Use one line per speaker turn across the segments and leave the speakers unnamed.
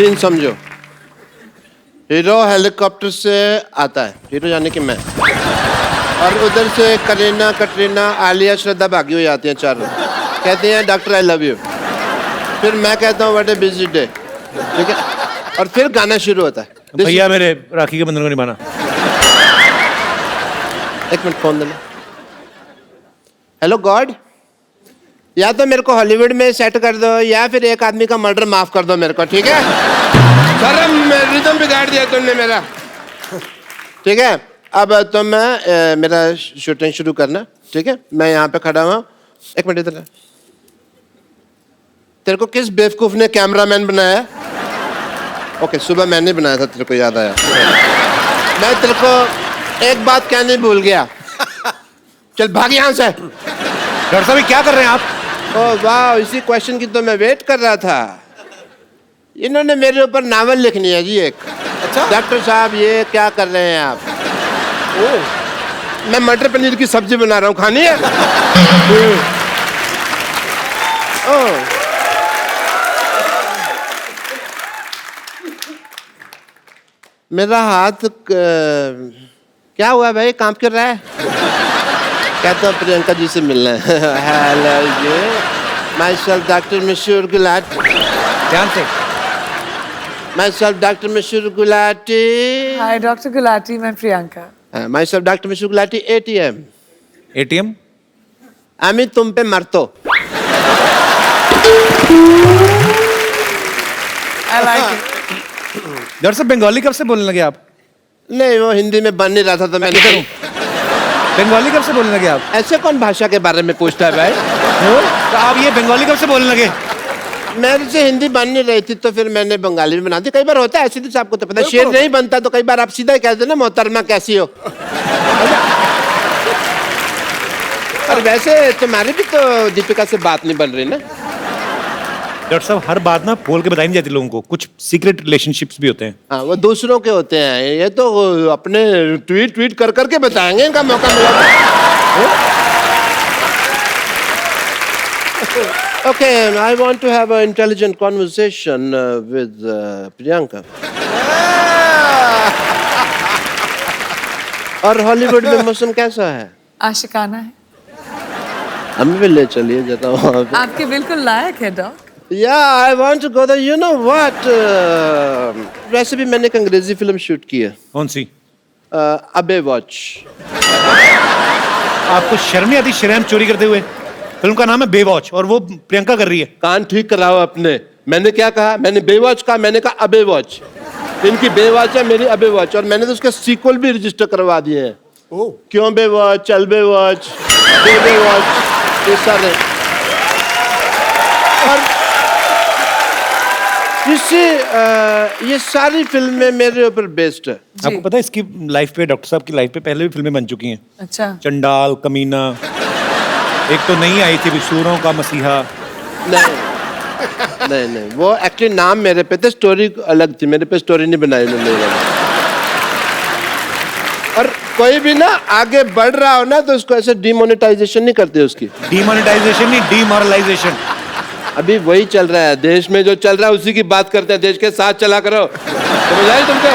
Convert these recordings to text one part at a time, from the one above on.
Scene समझो। Hero helicopter से आता है, हीरो यानी कि मैं, और उधर से करीना, कटरीना, आलिया, श्रद्धा भागी हुई आती हैं चारों, कहती हैं डॉक्टर आई लव यू। फिर मैं कहता हूँ व्हाट ए बिजी डे, ठीक है, और फिर गाना शुरू होता है।
भैया मेरे राखी के बंधन को निभाना।
एक मिनट फोन देना। हेलो गॉड, या तो मेरे को हॉलीवुड में सेट कर दो या फिर एक आदमी का मर्डर माफ कर दो मेरे को, ठीक है। शर्म, रिदम बिगाड़ दिया तुमने मेरा, ठीक है। अब तो मैं मेरा शूटिंग शुरू करना, ठीक है। मैं यहाँ पे खड़ा हुआ, एक मिनट इधर। तेरे को किस बेवकूफ ने कैमरामैन बनाया? ओके, सुबह मैंने बनाया था, तेरे को याद आया। मैं तेरे को एक बात कहने भूल गया, चल भाग यहाँ से।
डॉक्टर साहब क्या कर रहे हैं आप?
ओह वाह, इसी क्वेश्चन की तो मैं वेट कर रहा था। इन्होंने मेरे ऊपर नावल लिखनी है जी एक। अच्छा डॉक्टर साहब ये क्या कर रहे हैं आप? ओह, मैं मटर पनीर की सब्जी बना रहा हूँ, खानी है? ओह, मेरा हाथ क्या हुआ भाई, काम कर रहा है? कहता हूँ प्रियंका जी से मिलना है। Hello ji, myself doctor Mashhoor Gulati.
ध्यान से।
My self doctor Mashhoor Gulati.
Hi doctor Gulati, मैं Priyanka.
My self doctor Mashhoor Gulati, ATM।
ATM?
আমি तुम पे मरतो।
I like it.
डॉक्टर साहब बंगाली कब से बोलने लगे आप?
नहीं, वो हिंदी में बन नहीं रहा था तो मैं
इधर हूँ। बंगाली कब से बोलने लगे आप?
ऐसे कौन भाषा के बारे में पूछता है भाई?
तो आप ये बंगाली कब से बोलने लगे?
मेरे से हिंदी बन नहीं रही थी तो फिर मैंने बंगाली में बना दी। कई बार होता है ऐसे, तो आपको तो पता है, शेर नहीं बनता तो कई बार आप सीधा ही कहते ना मोहतरमा कैसी हो। और वैसे तुम्हारी भी तो दीपिका से बात नहीं बन रही ना।
डॉक्टर साहब हर बात ना बोल के बताई नहीं जाती लोगों को, कुछ सीक्रेट रिलेशनशिप्स भी होते हैं।
हाँ, वो दूसरों के होते हैं, ये तो अपने ट्वीट कर करके बताएंगे, इनका मौका मिला। Okay, I want to have an intelligent conversation with Priyanka. और हॉलीवुड में मौसम कैसा है?
आशिकाना है।
हमें भी ले चलिए जरा वहाँ पे।
आपके बिल्कुल लायक है dock.
Yeah, I want to go there. You know what? वैसे भी मैंने एक अंग्रेजी फिल्म शूट की है।
कौन सी?
अबे वॉच।
आपको शर्म नहीं आती शर्म चोरी करते हुए? फिल्म का नाम है बेवॉच और वो प्रियंका कर रही है।
कान ठीक कराओ अपने। मैंने क्या कहा? मैंने बेवॉच कहा, मैंने कहा अबे वॉच। इनकी बेवॉच है, मेरी अबे वॉच, और मैंने तो उसके सीक्वल भी रजिस्टर करवा दिए हैं। क्यों बेवॉच, चल बेवॉच, बेवॉच, ये सारे। और ये सारी फिल्में मेरे ऊपर बेस्ड है।
आपको पता है इसकी लाइफ पे, डॉक्टर साहब की लाइफ पे पहले भी फिल्में बन चुकी हैं।
अच्छा।
चंडाल, कमीना, एक तो नहीं आई थी सूरों का मसीहा।
नहीं, वो एक्चुअली नाम मेरे पे थे, स्टोरी अलग थी, मेरे पे स्टोरी नहीं बनाई उन्होंने। और कोई भी ना आगे बढ़ रहा हो ना तो उसको ऐसे डिमोनेटाइजेशन नहीं करते उसकी।
डिमोनेटाइजेशन नहीं, डिमोरलाइजेशन।
अभी वही चल रहा है देश में, जो चल रहा है उसी की बात करते हैं। देश के साथ चला करो, समझ आई तुमको?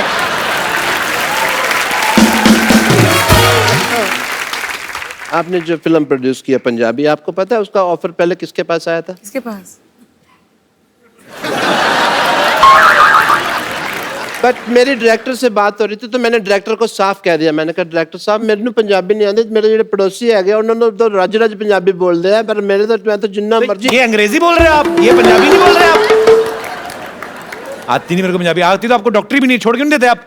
आपने जो फिल्म प्रोड्यूस किया पंजाबी, आपको पता है उसका ऑफर पहले किसके पास आया था?
किसके पास?
बट मेरी डायरेक्टर से बात हो रही थी तो मैंने डायरेक्टर को साफ कह दिया। मैंने कहा डायरेक्टर साहब मेरे पंजाबी नहीं आती, मेरे जो पड़ोसी है उन्होंने तो रज रज पंजाबी बोल दिया, पर मेरे तो मैं तो जिन्ना मर्जी।
ये अंग्रेजी बोल रहे हैं आप, ये पंजाबी नहीं बोल रहे आप। आती नहीं मेरे को पंजाबी, आती तो आपको डॉक्टरी भी नहीं छोड़ के नहीं देते आप।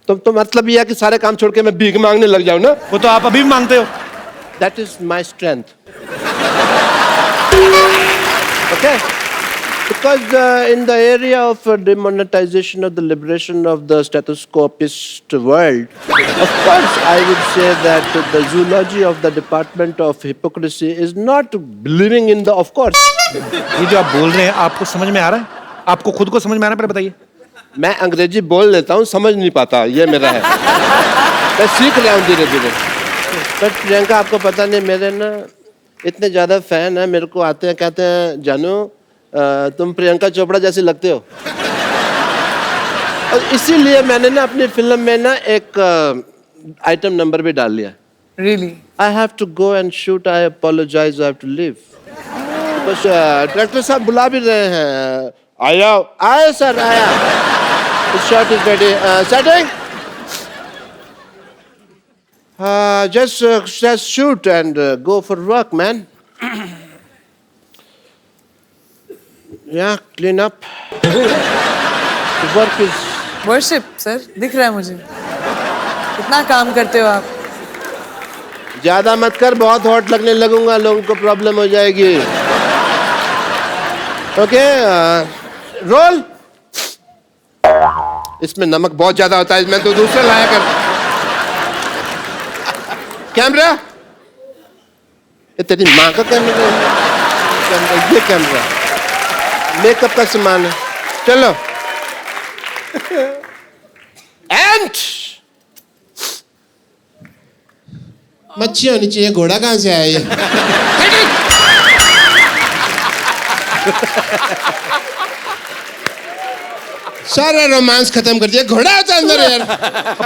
तो मतलब ये है कि सारे काम छोड़ के मैं भीख मांगने लग जाऊं ना?
वो तो आप अभी भी मांगते हो।
That is my strength. Okay? Because in the area of demonetization of the liberation of the stethoscopist world, of course I would say that the zoology of the department of hypocrisy is not believing in the, of course.
ये जो आप बोल रहे हैं आपको समझ में आ रहा है? आपको खुद को समझ में आ रहा है? पहले बताइए।
मैं अंग्रेजी बोल लेता हूँ, समझ नहीं पाता, ये मेरा है। मैं सीख रहा हूँ धीरे धीरे। बट प्रियंका आपको पता नहीं, मेरे ना इतने ज़्यादा फैन है, मेरे को आते हैं कहते हैं जानू तुम प्रियंका चोपड़ा जैसी लगते हो। और इसीलिए मैंने ना अपनी फिल्म में ना एक आइटम नंबर भी डाल लिया.
Really?
I have to go and shoot. I apologize. I have to leave. बस डायरेक्टर साहब बुला भी रहे हैं. आया आया सर आया. The shot is ready. Setting. Just shoot and go for work, man. Yeah, clean up. The work is.
Worship, sir. दिख रहा है मुझे. कितना काम करते हो आप?
ज्यादा मत कर, बहुत हॉट लगने लगूंगा, लोगों को प्रॉब्लम हो जाएगी. Okay, roll. इसमें नमक बहुत ज्यादा होता है, मैं तो दूसरा लाया कर. कैमरा. ये तेरी माँ का कैमरा. ये कैमरा मेकअप का सामान है. चलो. एंड मच्छी होनी चाहिए. घोड़ा कहाँ से आया ये? सारा रोमांस खत्म कर दिया. घोड़ा होता अंदर यार.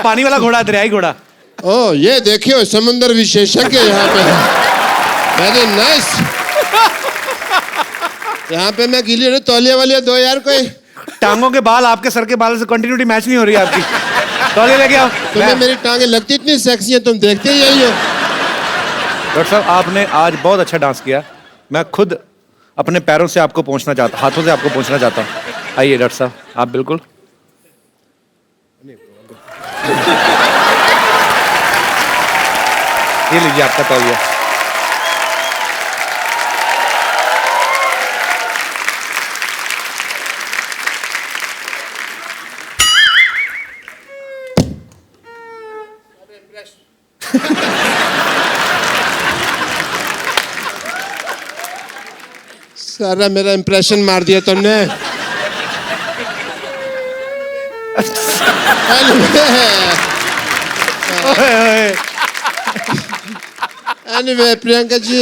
पानी वाला घोड़ा, दरियाई घोड़ा.
ओ ये देखियो, समुद्र विशेषज्ञ यहाँ पे है. Very nice. यहाँ पे मैं गीली हूँ. तौलिया वालिया दो यार कोई.
टांगों के बाल आपके सर के बाल से कंटिन्यूटी मैच नहीं हो रही है आपकी. तौलिया लेके आओ.
तुम्हें मेरी टांगे लगती इतनी सेक्सी है, तुम देखते ही यही हो.
डॉक्टर साहब, आपने आज बहुत अच्छा डांस किया. मैं खुद अपने पैरों से आपको पहुंचना चाहता, हाथों से आपको पहुंचना चाहता हूँ. आइए डॉक्टर साहब, आप बिल्कुल. ये लीजिए आपका तौलिया.
सारा मेरा इंप्रेशन मार दिया तुमने. Anyway, Priyanka ji,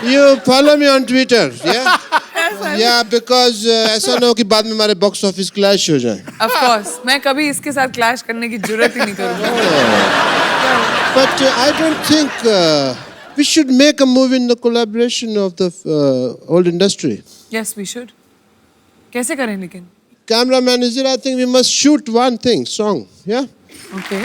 you follow me on Twitter, yeah? Yeah, because ऐसा ना हो कि बाद में हमारे बॉक्स ऑफिस क्लैश हो जाए.
Of course. मैं कभी इसके साथ क्लैश करने की जरूरत ही नहीं करूँगा.
But I don't think we should make a movie in the collaboration of the old industry.
Yes, we should. कैसे करें लेकिन?
Cameraman is there. I think we must shoot one thing, song, yeah?
Okay.